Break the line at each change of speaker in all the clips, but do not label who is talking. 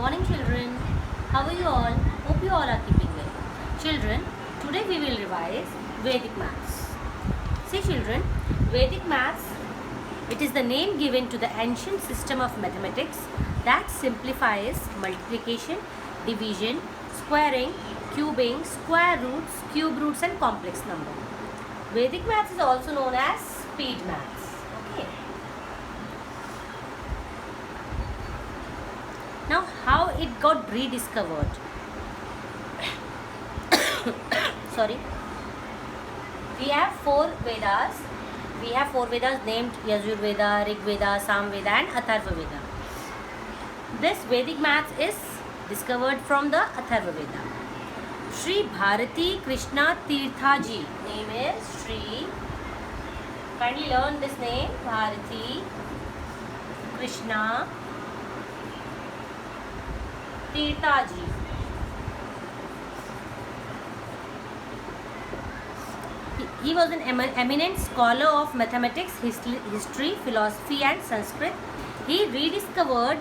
morning, children. How are you all? Hope you all are keeping well. Children, today we will revise Vedic maths. See, children, Vedic maths, it is the name given to the ancient system of mathematics that simplifies multiplication, division, squaring, cubing, square roots, cube roots, and complex number. Vedic maths is also known as speed maths. Okay. Now, how it got rediscovered? Sorry. We have four Vedas. We have four Vedas named Yajur Veda, Rig Veda, Sam Veda, and Atharva Veda. This Vedic maths is discovered from the Atharva Veda. Sri Bharati Krishna Tirtha ji. Name is Sri. Kindly learn this name. Bharati Krishna Tirtha ji. He was an eminent scholar of mathematics, history, philosophy, and Sanskrit. He rediscovered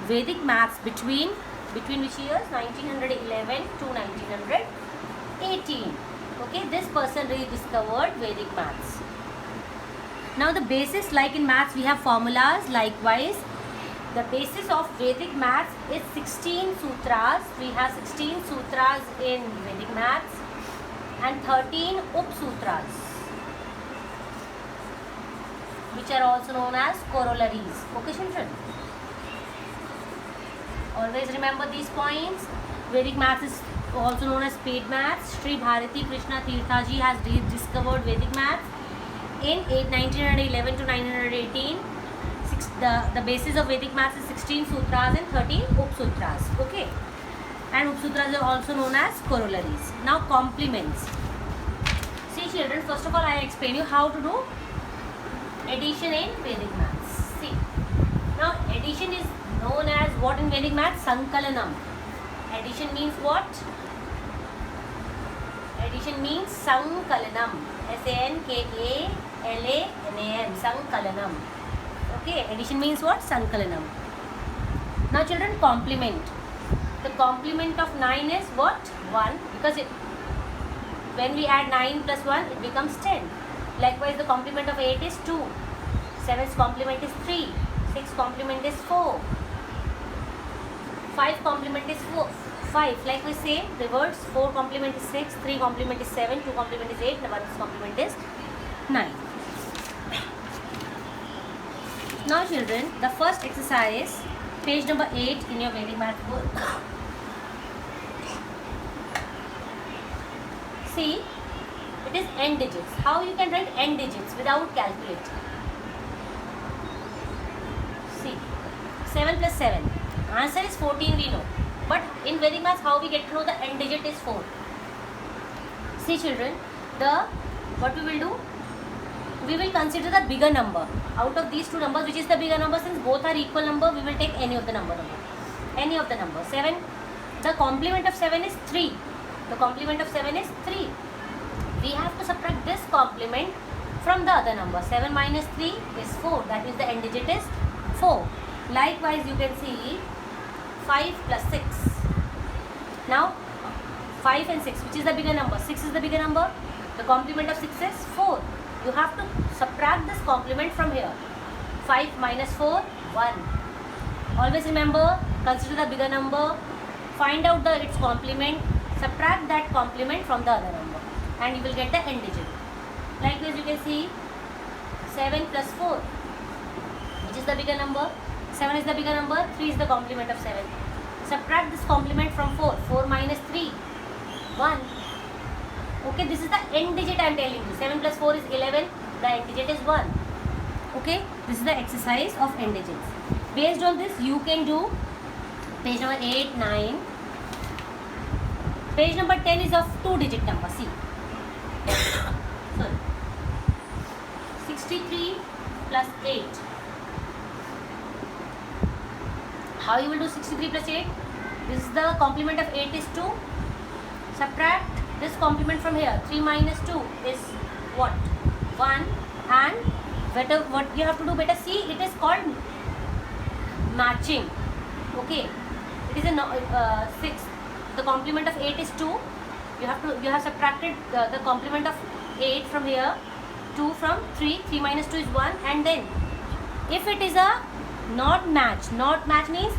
Vedic maths between which years? 1911 to 1918. Okay, this person rediscovered Vedic maths. Now the basis, like in maths we have formulas, likewise the basis of Vedic maths is 16 sutras. We have 16 sutras in Vedic maths and 13 Upsutras, which are also known as corollaries. Okay, children? Always remember these points. Vedic maths is also known as speed maths. Sri Bharati Krishna Tirtha ji has rediscovered Vedic maths in 1911 to 1918. The basis of Vedic maths is 16 sutras and 13 Upsutras. Okay. And Upsutras are also known as corollaries. Now complements. See, children, first of all I explain you how to do addition in Vedic maths. See, now addition is known as what in Vedic maths? Sankalanam. Addition means what? Addition means Sankalanam. Sankalanam. Sankalanam. Okay, addition means what? Sankalanam. Now children, complement. The complement of 9 is what? 1, because when we add 9 plus 1 it becomes 10. Likewise the complement of 8 is 2. 7's complement is 3. 6 complement is 4. 5 complement is 5. Likewise same reverse. 4 complement is 6. 3 complement is 7. 2 complement is 8. 1's complement is 9. Now children, the first exercise, page number 8 in your Vedic math book. See, it is n digits. How you can write n digits without calculating? See, 7 plus 7. Answer is 14, we know. But in Vedic maths, how we get to know the n digit is 4? See children, what we will do? We will consider the bigger number. Out of these two numbers, which is the bigger number? Since both are equal number, we will take any of the number. Any of the number. 7. The complement of 7 is 3. The complement of 7 is 3. We have to subtract this complement from the other number. 7 minus 3 is 4. That means the end digit is 4. Likewise, you can see 5 plus 6. Now, 5 and 6, which is the bigger number? 6 is the bigger number. The complement of 6 is 4. You have to subtract this complement from here. 5 minus 4, 1. Always remember, consider the bigger number, find out its complement, subtract that complement from the other number, and you will get the end digit. Likewise, you can see 7 plus 4, which is the bigger number? 7 is the bigger number, 3 is the complement of 7. Subtract this complement from 4. 4 minus 3, 1. Okay, this is the end digit I am telling you. 7 plus 4 is 11. The end digit is 1. Okay, this is the exercise of end digits. Based on this, you can do page number 8, 9. Page number 10 is of 2-digit number. See. Sorry. 63 plus 8. How you will do 63 plus 8? This is the complement of 8 is 2. Subtract this complement from here. 3 minus 2 is what? 1. And what you have to do, better see, it is called matching. Okay, it is a 6. The complement of 8 is 2. You have subtracted the complement of 8 from here. 2 from 3. 3 minus 2 is 1. And then if it is a not match means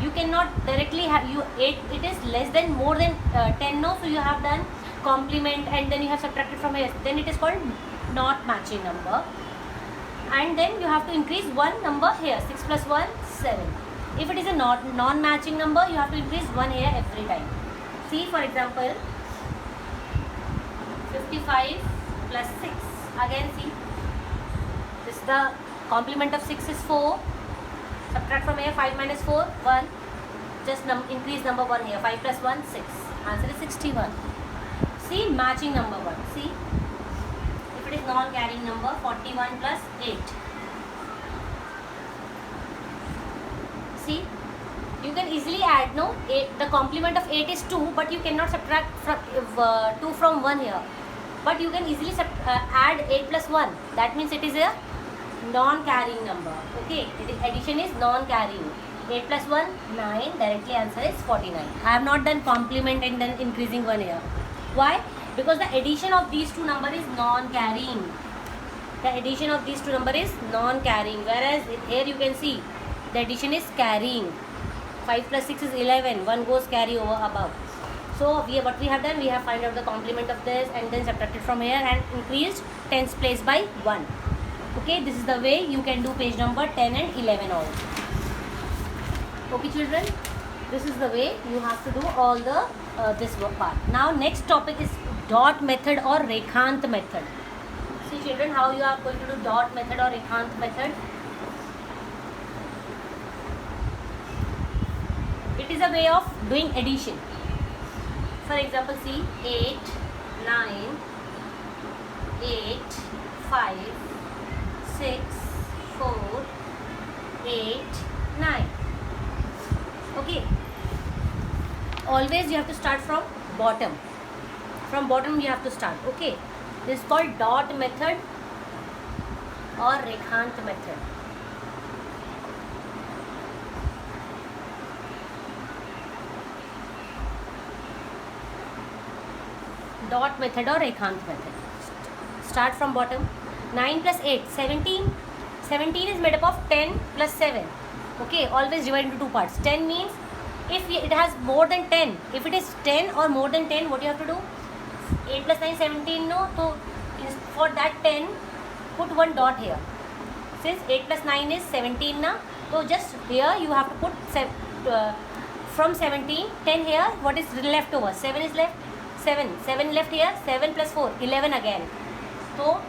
you cannot directly have 8. It is less than more than 10. No, so you have done complement and then you have subtracted from here. Then it is called not matching number. And then you have to increase one number here. 6 plus 1, 7. If it is a non-matching number, you have to increase 1 here every time. See, for example, 55 plus 6. Again, see, this is the complement of 6 is 4. Subtract from here. 5 minus 4, 1. Just increase number 1 here. 5 plus 1, 6. Answer is 61. See, matching number 1. See, if it is non-carrying number, 41 plus 8. See, you can easily add, no? The complement of 8 is 2, but you cannot subtract 2 from 1 here. But you can easily add 8 plus 1. That means it is a non-carrying number. Okay, addition is non-carrying. 8 plus 1, 9. Directly answer is 49. I have not done complement and then increasing 1 here. Why? Because the addition of these two numbers is non-carrying. The addition of these two numbers is non-carrying. Whereas here you can see the addition is carrying. 5 plus 6 is 11. 1 goes carry over above. So what we have done, we have find out the complement of this and then subtracted from here and increased tens place by 1. Okay, this is the way you can do page number 10 and 11 also. Okay children, this is the way you have to do all the this work part. Now next topic is dot method or Rekhant method. See children, how you are going to do dot method or Rekhant method. It is a way of doing addition. For example, see 8, 9, 8, 5, 6, 4, 8, 9. Okay. Always you have to start from bottom. From bottom you have to start. Okay. This is called dot method or Rekhant method. Dot method or Rekhant method. Start from bottom. 9 plus 8, 17. 17 is made up of 10 plus 7. Okay, always divide into two parts. 10 means if it has more than 10. If it is 10 or more than 10, what you have to do? 8 plus 9, 17, no? So for that 10, put one dot here. Since 8 plus 9 is 17 now, so just here you have to put from 17, 10 here, what is left over? 7 is left. 7 left here, 7 plus 4, 11 again. So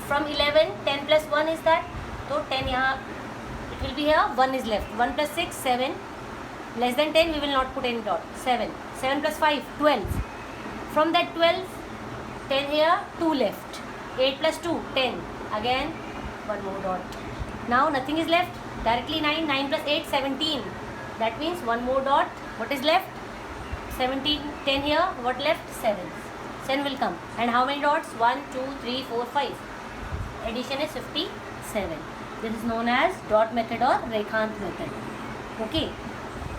from 11, 10 plus 1 is that. So 10 here, it will be here, 1 is left. 1 plus 6, 7. Less than 10, we will not put any dot. 7. 7 plus 5, 12. From that 12, 10 here, 2 left. 8 plus 2, 10. Again, one more dot. Now nothing is left. Directly 9, 9 plus 8, 17. That means one more dot. What is left? 17, 10 here, what left? 7. 7 will come. And how many dots? 1, 2, 3, 4, 5. Addition is 57. This is known as dot method or Rekhant method. Okay.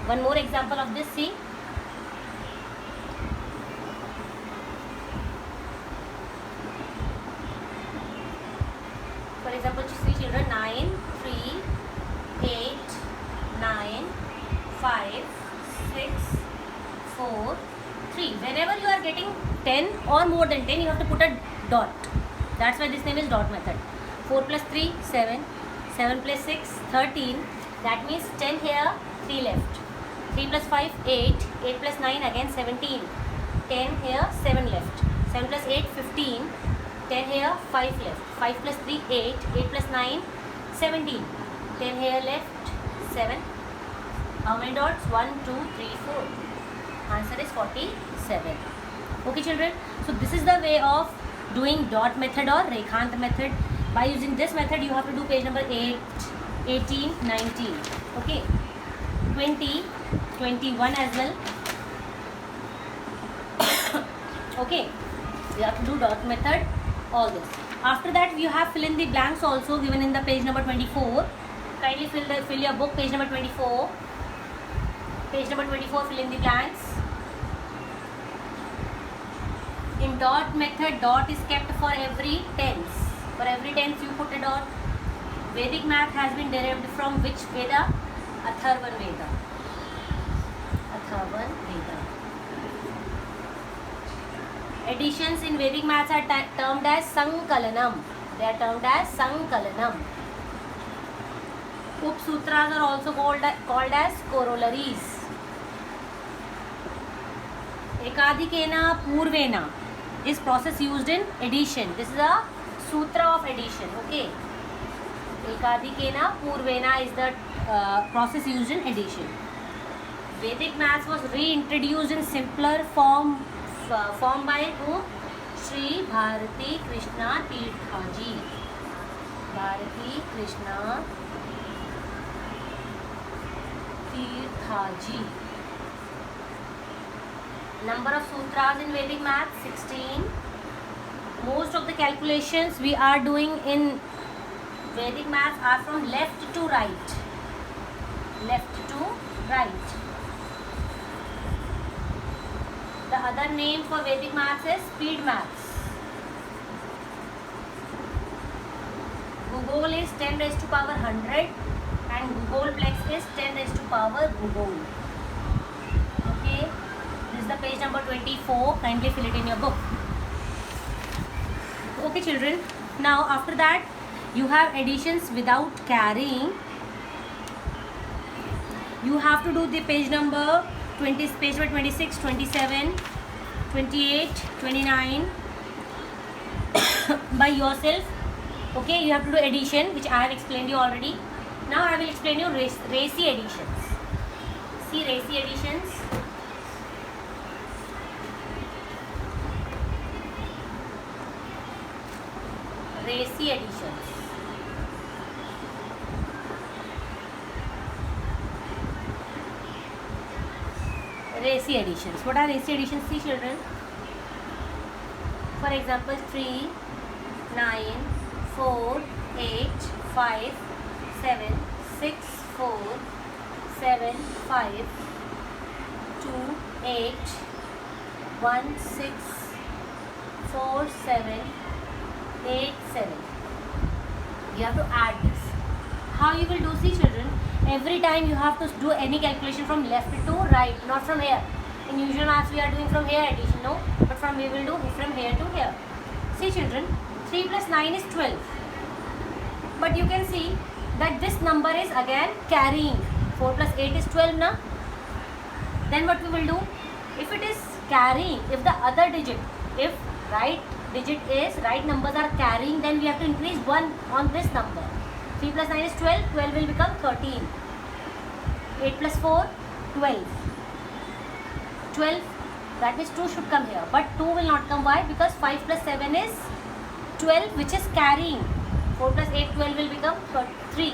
One more example of this, see. For example, see children, 9, 3, 8, 9, 5, 6, 4, 3. Whenever you are getting 10 or more than 10, you have to put a dot. That's why this name is dot method. 4 plus 3, 7. 7 plus 6, 13. That means 10 here, 3 left. 3 plus 5, 8. 8 plus 9, again 17. 10 here, 7 left. 7 plus 8, 15. 10 here, 5 left. 5 plus 3, 8. 8 plus 9, 17. 10 here left, 7. How many dots? 1, 2, 3, 4. Answer is 47. Okay children, so this is the way of doing dot method or Rekhant method. By using this method, you have to do page number 8, 18, 19. Okay, 20, 21 as well. Okay, you have to do dot method, all this. After that, you have fill in the blanks also given in the page number 24. Kindly fill your book, page number 24. Page number 24, fill in the blanks. In dot method, dot is kept for every tense. For every tense you put a dot. Vedic math has been derived from which Veda? Atharvan Veda. Atharvan Veda. Additions in Vedic maths are termed as Sankalanam. They are termed as Sankalanam. Upsutras are also called as corollaries. Ekadikena Purvena is process used in addition. This is a sutra of addition. Okay. Ekadikena Purvena is the process used in addition. Vedic maths was reintroduced in simpler form by whom? Sri Bharati Krishna Tirthaji. Bharati Krishna Tirthaji. Number of sutras in Vedic math 16. Most of the calculations we are doing in Vedic math are from left to right. Left to right. The other name for Vedic maths is speed maths. Google is 10 raised to power 100 and Googleplex is 10 raised to power Google. Okay. This is the page number 24. Kindly fill it in your book. Okay children. Now after that you have additions without carrying. You have to do the page number 20, page number 26, 27, 28, 29 by yourself. Okay, you have to do addition, which I have explained you already. Now I will explain you racy additions. See racy additions. Racy additions. Racy additions. What are racy additions? See children. For example, 3, 9, 4, 8, 5, 7, 6, 4, 7, 5, 2, 8, 1, 6, 4, 7, 8, 7. You have to add this. How you will do? See children. Every time you have to do any calculation from left to right, not from here. In usual maths we are doing from here addition, no? But we will do from here to here. See children, 3 plus 9 is 12. But you can see that this number is again carrying. 4 plus 8 is 12 now. Then what we will do? If it is carrying, if the other digit, if right digit is, right numbers are carrying, then we have to increase 1 on this number. 3 plus 9 is 12, 12 will become 13. 8 plus 4, 12. 12, that means 2 should come here. But 2 will not come. Why? Because 5 plus 7 is 12, which is carrying. 4 plus 8, 12 will become 3.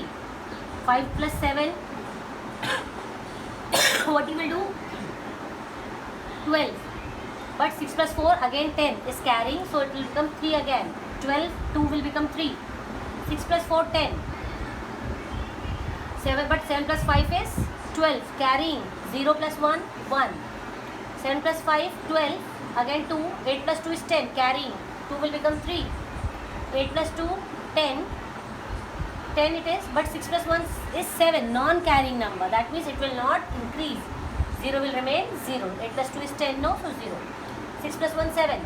5 plus 7, what you will do? 12. But 6 plus 4, again 10 is carrying, so it will become 3 again. 12, 2 will become 3. 6 plus 4, 10. 7, but 7 plus 5 is 12, carrying. 0 plus 1, 1. 7 plus 5, 12, again 2. 8 plus 2 is 10, carrying. 2 will become 3. 8 plus 2, 10. 10 it is, but 6 plus 1 is 7, non-carrying number. That means it will not increase. 0 will remain 0. 8 plus 2 is 10, no, so 0. 6 plus 1, 7.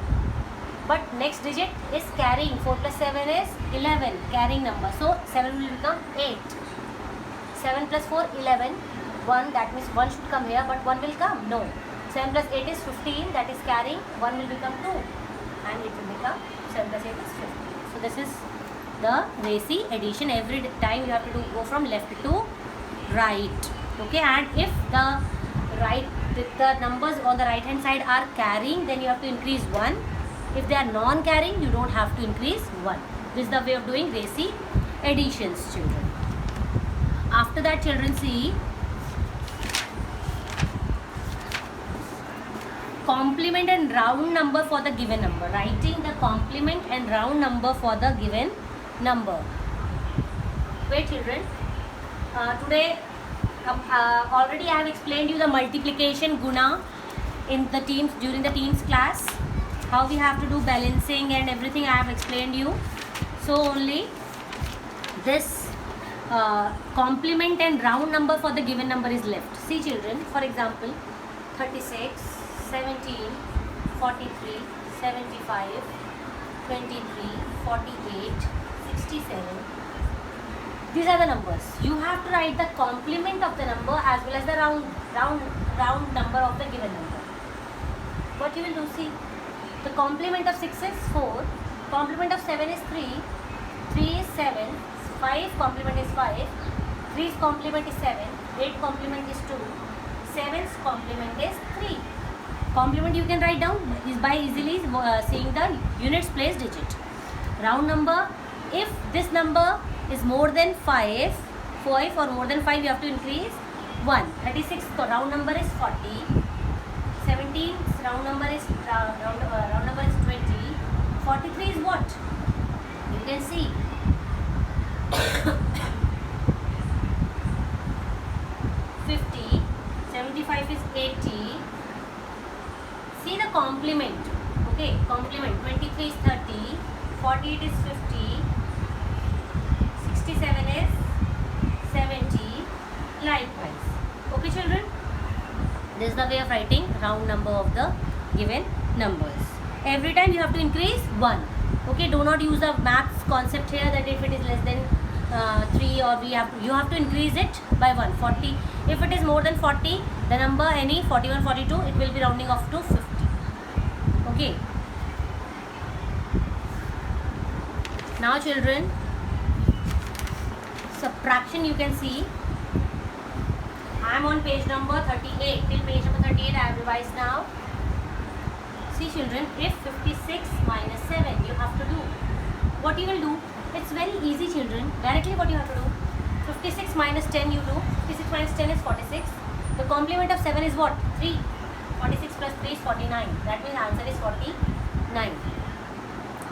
But next digit is carrying. 4 plus 7 is 11, carrying number. So 7 will become 8. 7 plus 4, 11. 1, that means 1 should come here, but 1 will come. No. 7 plus 8 is 15, that is carrying. 1 will become 2. And it will become 7 plus 8 is 15. So this is the racy addition. Every time you have to go from left to right. Okay, and if the numbers on the right hand side are carrying, then you have to increase 1. If they are non-carrying, you don't have to increase 1. This is the way of doing racy additions, children. After that, children, see complement and round number for the given number. Writing the complement and round number for the given number. Wait children, today Already I have explained you the multiplication guna in the teams during the teams class, how we have to do balancing and everything I have explained you. So only this complement and round number for the given number is left. See children, for example, 36, 17, 43, 75, 23, 48, 67. These are the numbers. You have to write the complement of the number as well as the round number of the given number. What you will do, see, the complement of 6 is 4, complement of 7 is 3, 3 is 7, 5 complement is 5, 3's complement is 7, 8 complement is 2, 7's complement is 3. Complement you can write down is by easily seeing the units place digit. Round number, if this number is more than 5 or more than 5, you have to increase 1. 36 round number is 40. 17 round number is 20. 43 is what? You can see 50. 75 is 80. See the complement. Okay, complement. 23 is 30. 48 is 50. 67 is 70. Likewise. Okay children, this is the way of writing round number of the given numbers. Every time you have to increase 1. Okay, do not use the maths concept here that if it is less than 3 or you have to increase it by 1. 40. If it is more than 40, the number any 41, 42, it will be rounding off to 50. Okay. Now children, subtraction you can see. I am on page number 38. Till page number 38 I have revised now. See children, if 56 minus 7 you have to do. What you will do? It's very easy children. Directly what you have to do? 56 minus 10 you do. 56 minus 10 is 46. The complement of 7 is what? 3. 46 plus 3 is 49. That means answer is 49.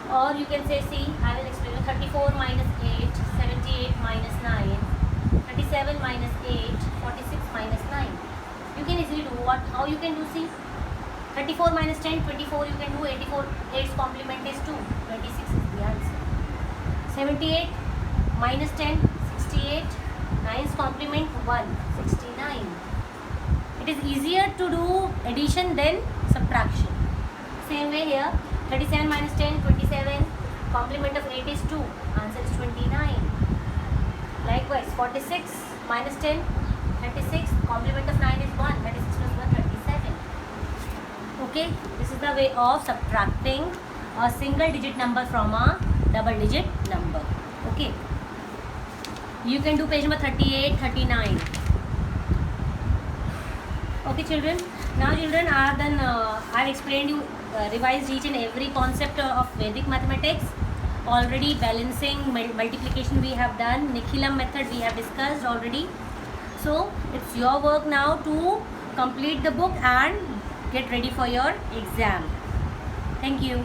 Or you can say, see, I will explain you. 34 minus 8, 78 minus 9, 37 minus 8, 46 minus 9. You can easily do what? How you can do, see? 34 minus 10, 24 you can do. 84, 8's complement is 2. 26 is the answer. 78 minus 10, 68. 9's complement 1, 69. It is easier to do addition than subtraction. Same way here. 37 minus 10, 27. Complement of 8 is 2. Answer is 29. Likewise, 46 minus 10, 36. Complement of 9 is 1. 36 plus 1, 37. Okay, this is the way of subtracting a single digit number from a double digit number. Okay, you can do page number 38, 39. Okay children, now children I have done, I have explained you, revised each and every concept of Vedic mathematics. Already balancing, multiplication we have done, Nikhilam method we have discussed already. So it's your work now to complete the book and get ready for your exam. Thank you.